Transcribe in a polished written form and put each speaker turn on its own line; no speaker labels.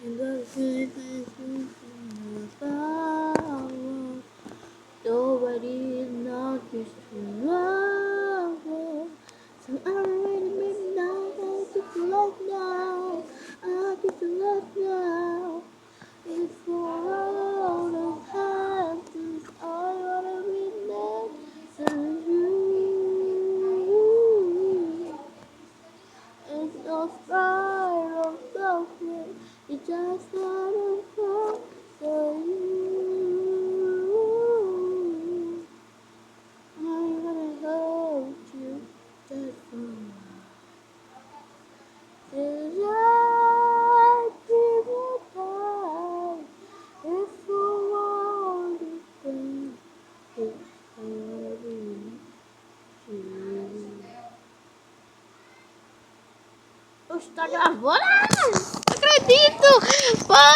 And the sweetest in the power. Nobody is not just tomorrow. So I'm ready to make now. I get to love now. I get to love now. It's for all the happens. I wanna be next to you. It's no spiral suffering. It's just not a fall for you. I'm gonna hold you just for now. Till I give you time. If you want to think, it's gonna be you. Oh, está gravando? Não acredito! Pô!